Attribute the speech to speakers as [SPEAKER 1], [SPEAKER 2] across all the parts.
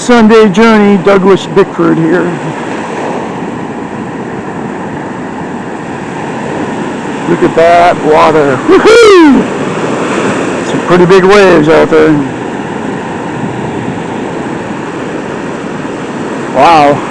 [SPEAKER 1] Sunday journey, Douglas Bickford here. Look at that water. Woohoo! Some pretty big waves out there. Wow.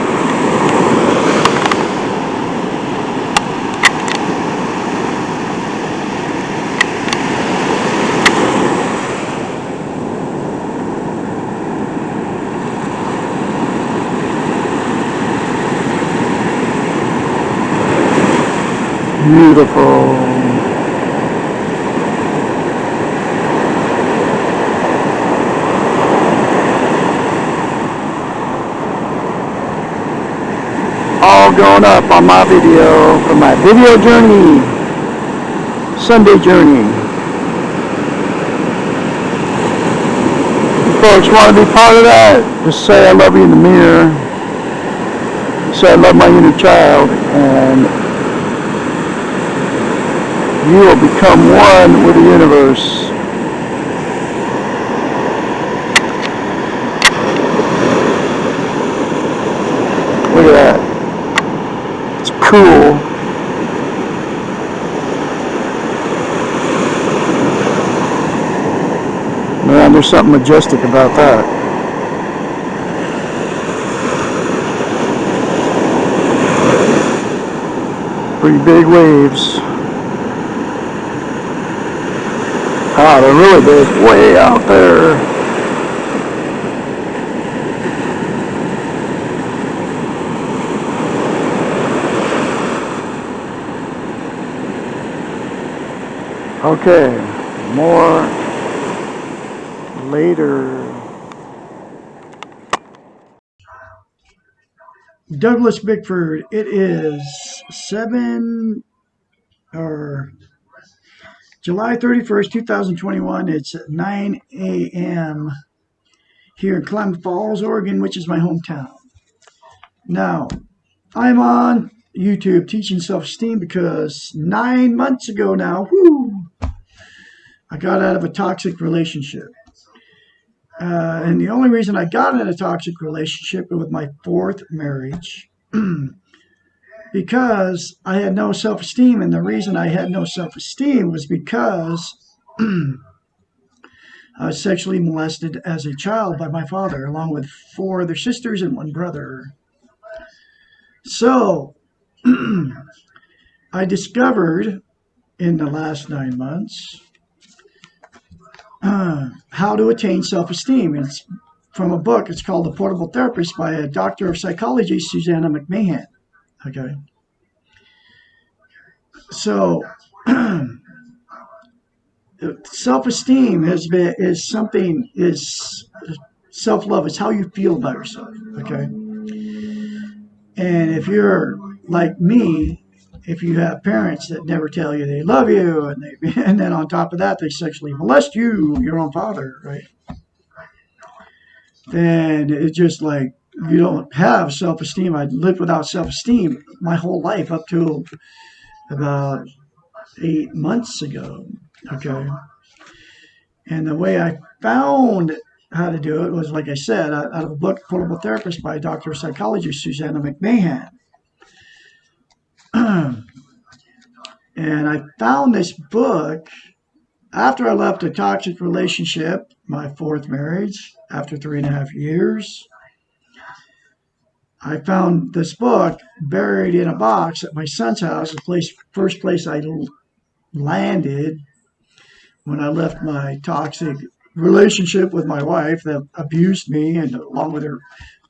[SPEAKER 1] Beautiful. All going up on my video for my video journey, Sunday journey. If folks want to be part of that, just say I love you in the mirror. Say I love my inner child, and you will become one with the universe. Look at that. It's cool. Man, there's something majestic about that. Pretty big waves. Ah, they're really big, way out there. Okay, more later. Douglas Bickford, it is July 31st, 2021. It's 9 a.m. here in Klamath Falls, Oregon, which is my hometown. Now, I'm on YouTube teaching self-esteem because 9 months ago now, I got out of a toxic relationship. And the only reason I got in a toxic relationship was with my fourth marriage because I had no self-esteem. And the reason I had no self-esteem was because I was sexually molested as a child by my father, along with 4 other sisters and 1 brother. So I discovered in the last 9 months how to attain self-esteem. It's from a book. It's called The Portable Therapist by a doctor of psychology, Susanna McMahon. Okay. So self-esteem is self-love. It's how you feel about yourself. Okay. And if you're like me, if you have parents that never tell you they love you, and then on top of that they sexually molest you, your own father, right? Then it's just like you don't have self-esteem. I lived without self-esteem my whole life up to about 8 months ago. Okay. And the way I found how to do it was, like I said, out of a book, Portable Therapist by a doctor of psychology, Susanna McMahon. And I found this book after I left a toxic relationship, my fourth marriage, after 3.5 years. I found this book buried in a box at my son's house, the first place I landed when I left my toxic relationship with my wife that abused me, and along with her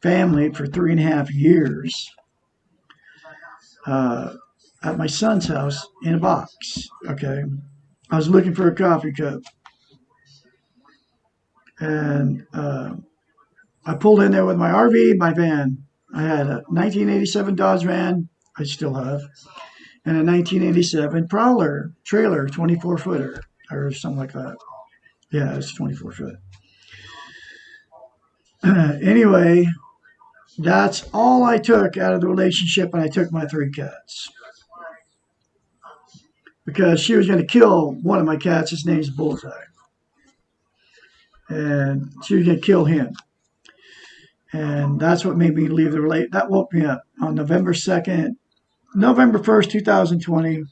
[SPEAKER 1] family for 3.5 years. At my son's house in a box. Okay. I was looking for a coffee cup. And I pulled in there with my RV, my van. I had a 1987 Dodge van, I still have, and a 1987 Prowler trailer, 24-footer, or something like that. Yeah, it's 24-foot. Anyway, that's all I took out of the relationship, and I took my 3 cats. Because she was going to kill one of my cats. His name's Bullseye. And she was going to kill him. And that's what made me leave the relate. That woke me up on November 2nd, November 1st, 2020.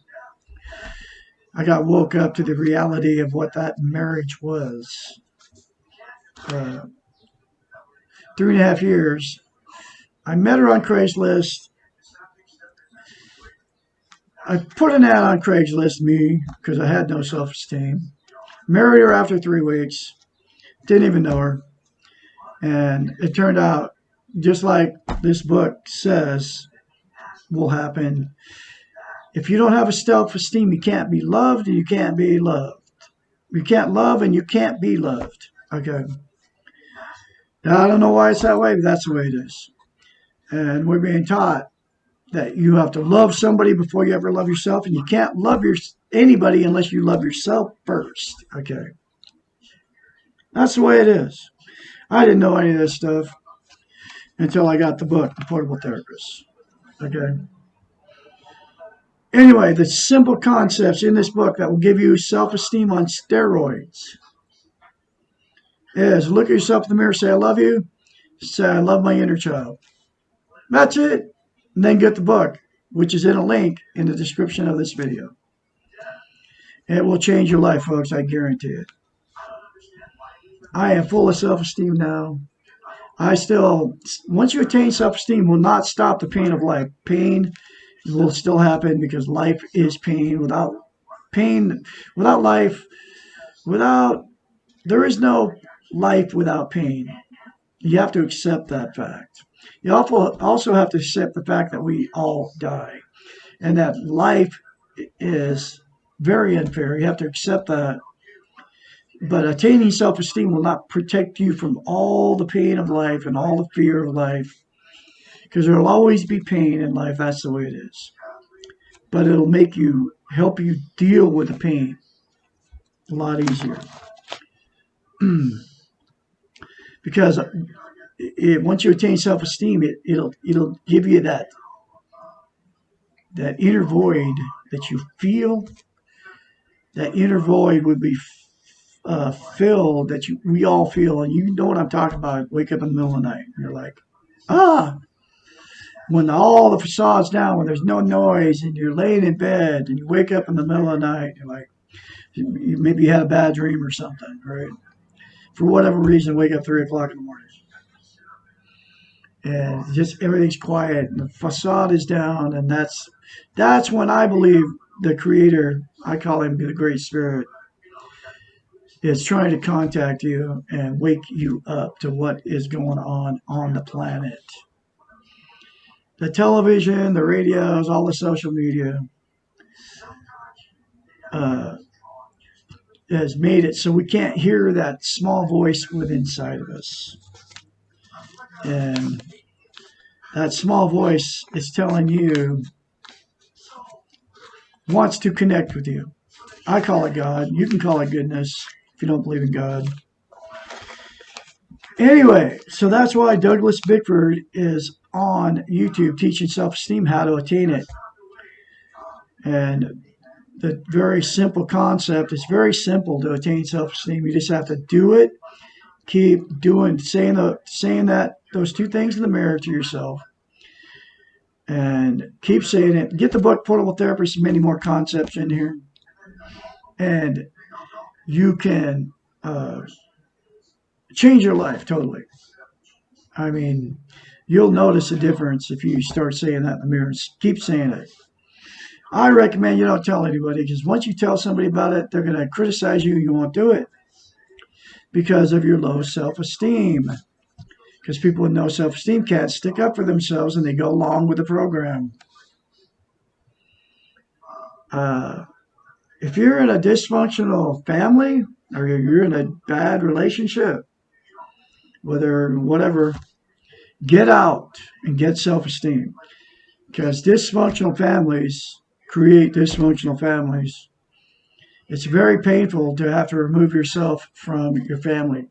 [SPEAKER 1] I got woke up to the reality of what that marriage was. 3.5 years. I met her on Craigslist. I put an ad on Craigslist, me, because I had no self-esteem. Married her after 3 weeks. Didn't even know her. And it turned out, just like this book says will happen, if you don't have a self-esteem, you can't be loved and you can't be loved. You can't love and you can't be loved. Okay. Now, I don't know why it's that way, but that's the way it is. And we're being taught that you have to love somebody before you ever love yourself, and you can't love anybody unless you love yourself first. Okay. That's the way it is. I didn't know any of this stuff until I got the book, The Portable Therapist. Okay. Anyway, the simple concepts in this book that will give you self-esteem on steroids is look at yourself in the mirror, say, I love you. Say, I love my inner child. That's it. And then get the book, which is in a link in the description of this video. It will change your life, folks. I guarantee it. I am full of self-esteem now. Once you attain self-esteem, will not stop the pain of life. Pain will still happen because life is pain. Without life, there is no life without pain. You have to accept that fact. You also have to accept the fact that we all die and that life is very unfair. You have to accept that. But attaining self-esteem will not protect you from all the pain of life and all the fear of life, because there will always be pain in life. That's the way it is. But it'll help you deal with the pain a lot easier. Because once you attain self-esteem, it'll give you that inner void that you feel. That inner void would be filled, that we all feel, and you know what I'm talking about. Wake up in the middle of the night, and you're like, when all the facade's down, when there's no noise, and you're laying in bed, and you wake up in the middle of the night, you're like, maybe you had a bad dream or something, right? For whatever reason, wake up 3 o'clock in the morning. And just everything's quiet, and the facade is down, and that's when I believe the Creator, I call him the Great Spirit, is trying to contact you and wake you up to what is going on the planet. The television, the radios, all the social media has made it so we can't hear that small voice within inside of us. And that small voice is telling you, wants to connect with you. I call it God. You can call it goodness if you don't believe in God. Anyway, so that's why Douglas Bickford is on YouTube teaching self-esteem, how to attain it. And the very simple concept, it's very simple to attain self-esteem. You just have to do it. Keep saying those two things in the mirror to yourself. And keep saying it. Get the book, Portable Therapist, many more concepts in here. And you can change your life totally. I mean, you'll notice a difference if you start saying that in the mirror. Keep saying it. I recommend you don't tell anybody, because once you tell somebody about it, they're going to criticize you and you won't do it because of your low self-esteem. Because people with no self-esteem can't stick up for themselves and they go along with the program. If you're in a dysfunctional family or you're in a bad relationship, whatever, get out and get self-esteem. Because dysfunctional families create dysfunctional families. It's very painful to have to remove yourself from your family.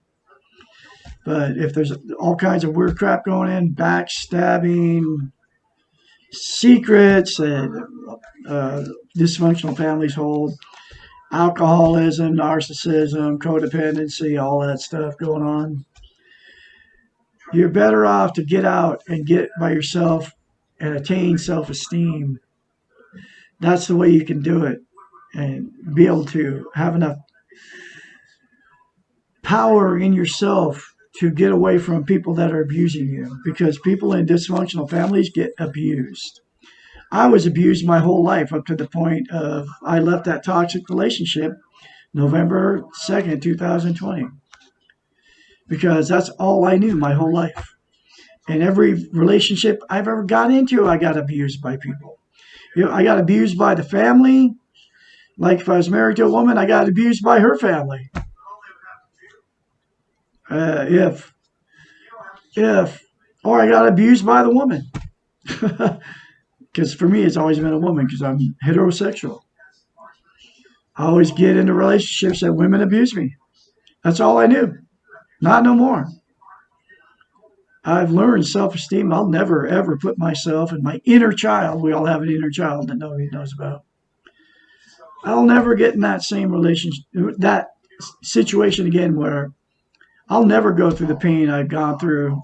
[SPEAKER 1] But if there's all kinds of weird crap going in, backstabbing, secrets that dysfunctional families hold, alcoholism, narcissism, codependency, all that stuff going on, You're better off to get out and get by yourself and attain self-esteem. That's the way you can do it and be able to have enough power in yourself to get away from people that are abusing you, because people in dysfunctional families get abused. I was abused my whole life up to the point of I left that toxic relationship November 2nd, 2020, because that's all I knew my whole life. And every relationship I've ever got into, I got abused by people. I got abused by the family. Like if I was married to a woman, I got abused by her family. If or I got abused by the woman. Because for me, it's always been a woman because I'm heterosexual. I always get into relationships that women abuse me. That's all I knew. Not no more. I've learned self-esteem. I'll never, ever put myself and my inner child, we all have an inner child that nobody knows about. I'll never get in that same relationship, that situation again where I'll never go through the pain I've gone through.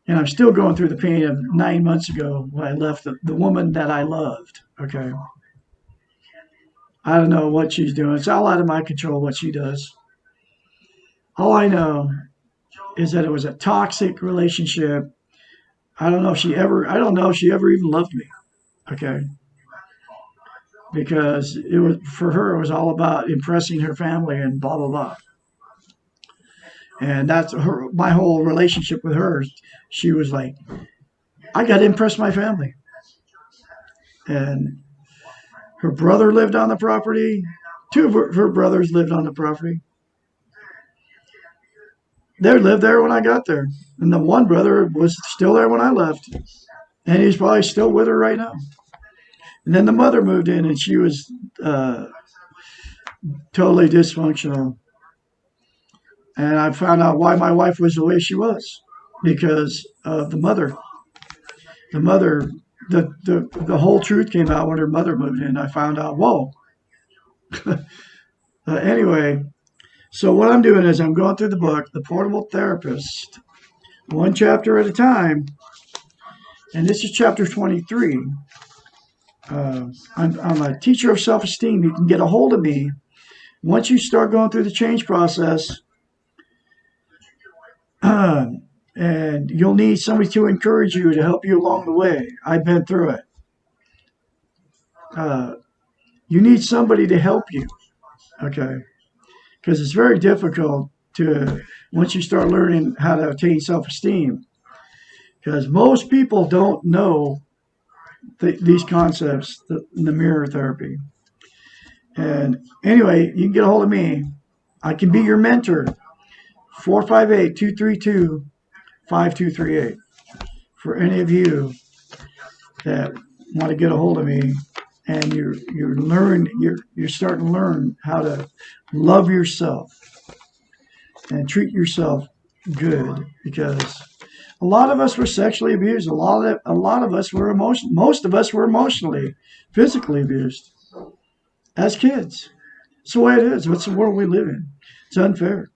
[SPEAKER 1] And I'm still going through the pain of 9 months ago when I left the woman that I loved. Okay. I don't know what she's doing. It's all out of my control what she does. All I know is that it was a toxic relationship. I don't know if she ever even loved me. Okay. Because it was, for her, it was all about impressing her family and blah, blah, blah. And that's my whole relationship with her. She was like, I got to impress my family. And her brother lived on the property. Two of her brothers lived on the property. They lived there when I got there. And the one brother was still there when I left. And he's probably still with her right now. And then the mother moved in, and she was totally dysfunctional. And I found out why my wife was the way she was, because of the mother. The mother, the whole truth came out when her mother moved in. I found out, whoa. Anyway, so what I'm doing is I'm going through the book, The Portable Therapist, one chapter at a time. And this is chapter 23. I'm a teacher of self-esteem. You can get a hold of me. Once you start going through the change process, and you'll need somebody to encourage you, to help you along the way. I've been through it. You need somebody to help you, okay? Because it's very difficult to, once you start learning how to attain self-esteem, because most people don't know these concepts, the mirror therapy. And anyway, you can get a hold of me. I can be your mentor. 458-232-5238 for any of you that want to get a hold of me, and you're starting to learn how to love yourself and treat yourself good, because a lot of us were sexually abused. A lot of us were most of us were emotionally, physically abused as kids. It's the way it is. It's the world we live in. It's unfair.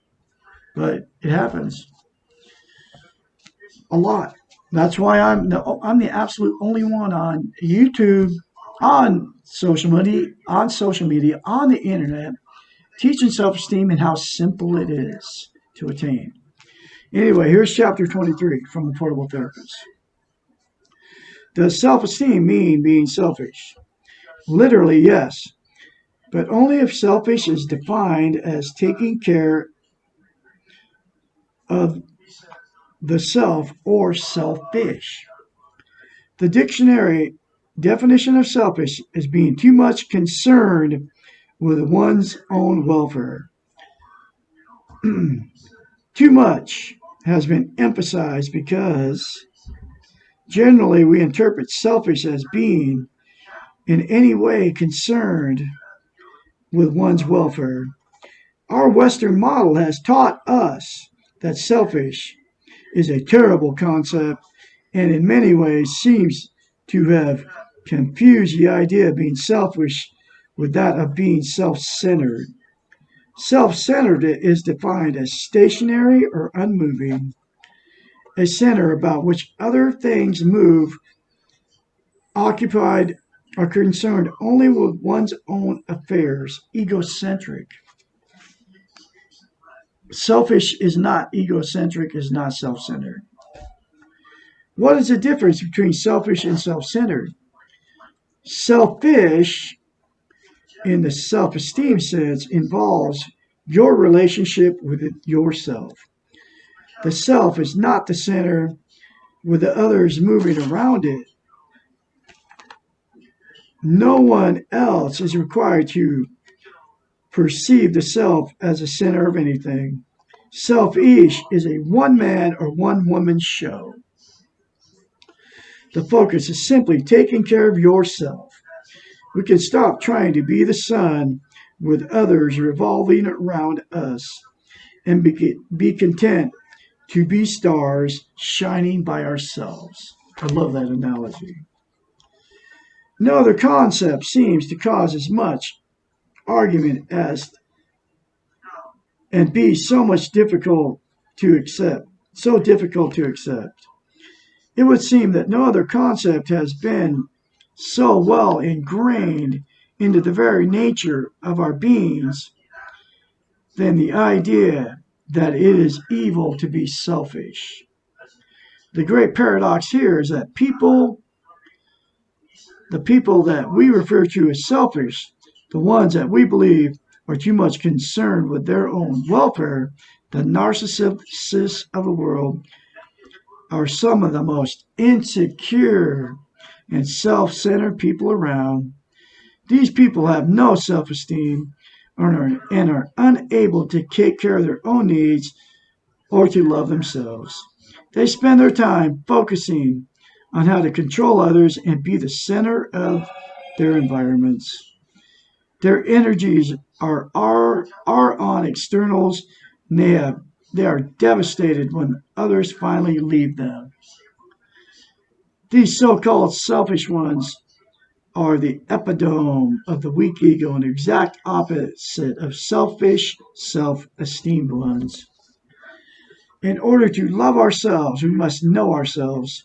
[SPEAKER 1] But it happens a lot. That's why I'm the absolute only one on YouTube, on social media, on the internet, teaching self-esteem and how simple it is to attain. Anyway, here's chapter 23 from The Portable Therapist. Does self-esteem mean being selfish? Literally, yes, but only if selfish is defined as taking care of the self or selfish. The dictionary definition of selfish is being too much concerned with one's own welfare. Too much has been emphasized because generally we interpret selfish as being in any way concerned with one's welfare. Our Western model has taught us that selfish is a terrible concept, and in many ways seems to have confused the idea of being selfish with that of being self-centered. Self-centered is defined as stationary or unmoving, a center about which other things move, occupied, are concerned only with one's own affairs, egocentric. Selfish is not egocentric, is not self-centered. What is the difference between selfish and self-centered? Selfish, in the self-esteem sense, involves your relationship with yourself. The self is not the center with the others moving around it. No one else is required to perceive the self as the center of anything. Selfish is a one man or one woman show. The focus is simply taking care of yourself. We can stop trying to be the sun with others revolving around us and be content to be stars shining by ourselves. I love that analogy. No other concept seems to cause as much argument as and be so much difficult to accept, so difficult to accept. It would seem that no other concept has been so well ingrained into the very nature of our beings than the idea that it is evil to be selfish. The great paradox here is that the people that we refer to as selfish, the ones that we believe are too much concerned with their own welfare, the narcissists of the world, are some of the most insecure and self-centered people around. These people have no self-esteem and are unable to take care of their own needs or to love themselves. They spend their time focusing on how to control others and be the center of their environments. Their energies are on externals, and they are devastated when others finally leave them. These so-called selfish ones are the epitome of the weak ego and the exact opposite of selfish, self-esteemed ones. In order to love ourselves, we must know ourselves.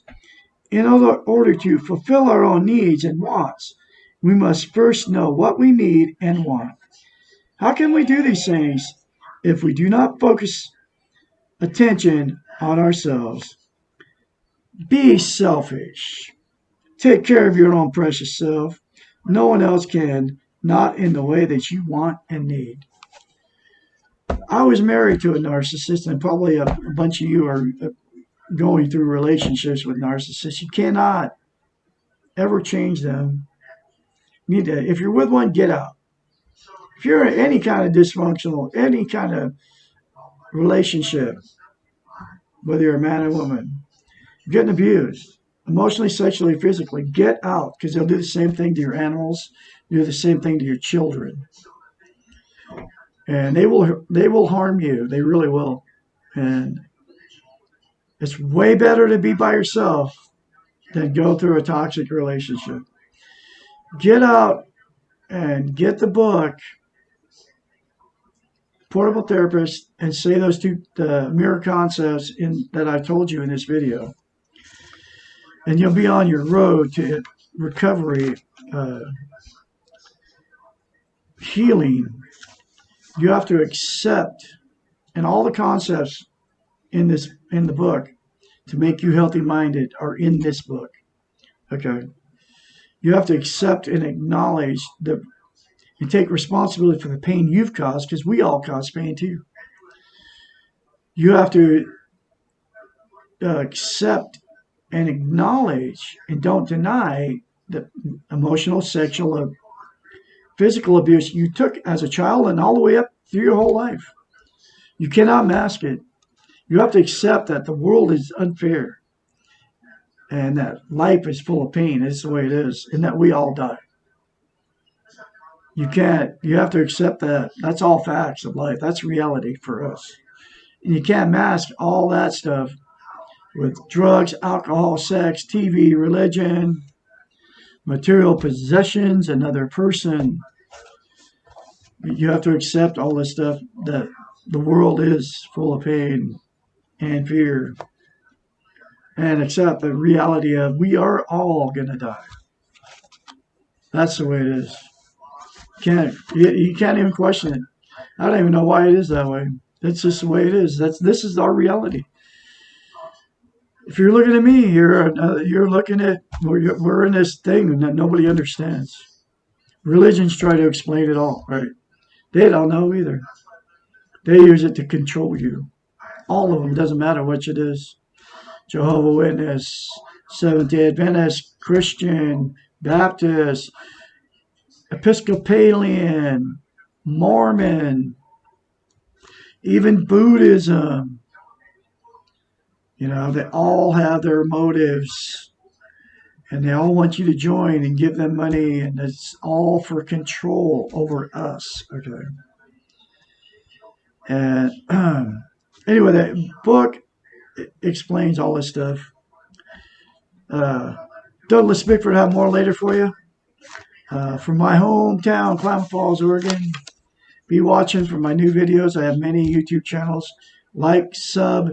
[SPEAKER 1] In order to fulfill our own needs and wants, we must first know what we need and want. How can we do these things if we do not focus attention on ourselves? Be selfish. Take care of your own precious self. No one else can, not in the way that you want and need. I was married to a narcissist, and probably a bunch of you are going through relationships with narcissists. You cannot ever change them. You need to, if you're with one, get out. If you're in any kind of dysfunctional, any kind of relationship, whether you're a man or woman, getting abused, emotionally, sexually, physically, get out, because they'll do the same thing to your animals, do the same thing to your children. And they will harm you. They really will. And it's way better to be by yourself than go through a toxic relationship. Get out and get the book, Portable Therapist, and say those two mirror concepts that I told you in this video. And you'll be on your road to recovery, healing. You have to accept, and all the concepts in the book to make you healthy-minded are in this book. Okay. You have to accept and acknowledge and take responsibility for the pain you've caused, because we all cause pain too. You have to accept and acknowledge and don't deny the emotional, sexual, physical abuse you took as a child and all the way up through your whole life. You cannot mask it. You have to accept that the world is unfair and that life is full of pain. It's the way it is, and that we all die. You have to accept that. That's all facts of life. That's reality for us. And you can't mask all that stuff with drugs, alcohol, sex, TV, religion, material possessions, another person. You have to accept all this stuff, that the world is full of pain and fear. and accept the reality of we are all going to die. That's the way it is. You can't even question it. I don't even know why it is that way. That's just the way it is. This is our reality. If you're looking at me, you're looking at we're in this thing that nobody understands. Religions try to explain it all, right? They don't know either. They use it to control you. All of them, doesn't matter which it is. Jehovah Witness, Seventh-day Adventist, Christian, Baptist, Episcopalian, Mormon, even Buddhism. You know, they all have their motives, and they all want you to join and give them money, and it's all for control over us. Okay. And anyway, that book explains all this stuff. Douglas Bickford, have more later for you. From my hometown, Klamath Falls, Oregon. Be watching for my new videos. I have many YouTube channels. Like, sub,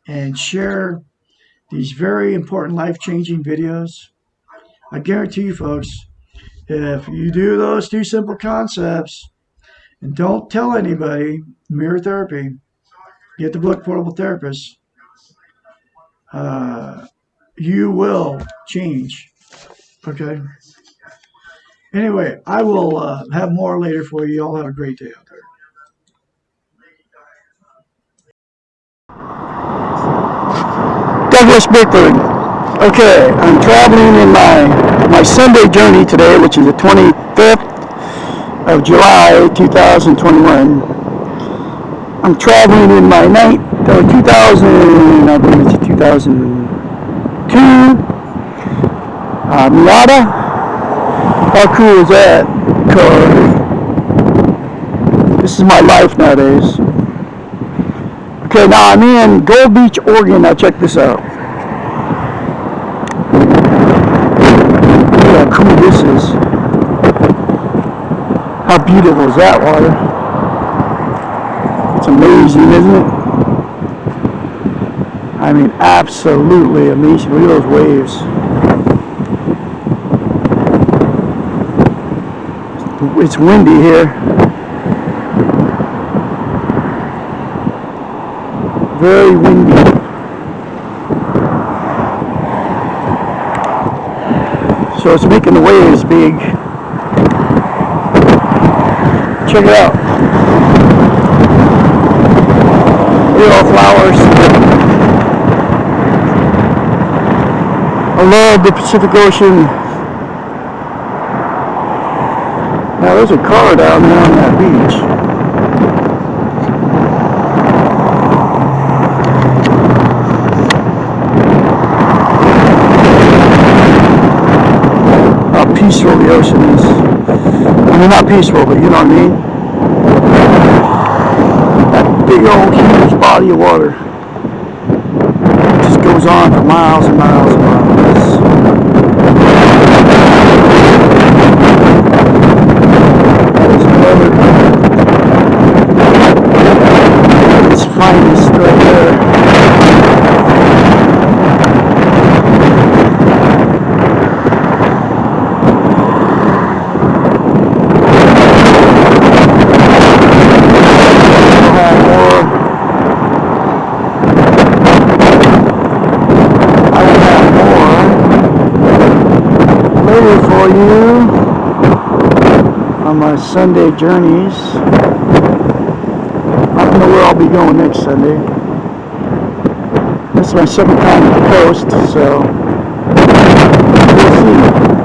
[SPEAKER 1] and share these very important life-changing videos. I guarantee you, folks, if you do those two simple concepts and don't tell anybody, mirror therapy, get the book Portable Therapist, you will change. Okay? Anyway, I will have more later for you. Y'all have a great day out there. Douglas Bickford. Okay, I'm traveling in my Sunday journey today, which is the 25th of July, 2021. I'm traveling in my 2000, I believe it's 2002 Miata. How cool is that car? This is my life nowadays. Okay, now I'm in Gold Beach, Oregon. Now check this out. Look how cool this is. How beautiful is that water? It's amazing, isn't it? I mean, absolutely amazing. Look at those waves. It's windy here. Very windy. So it's making the waves big. Check it out. Look at all flowers. I love the Pacific Ocean. Now there's a car down there on that beach. How peaceful the ocean is. I mean, not peaceful, but you know what I mean? That big old huge body of water just goes on for miles and miles and miles. It's finest right there. For you on my Sunday journeys. I don't know where I'll be going next Sunday. This is my second time at the coast, so we'll see.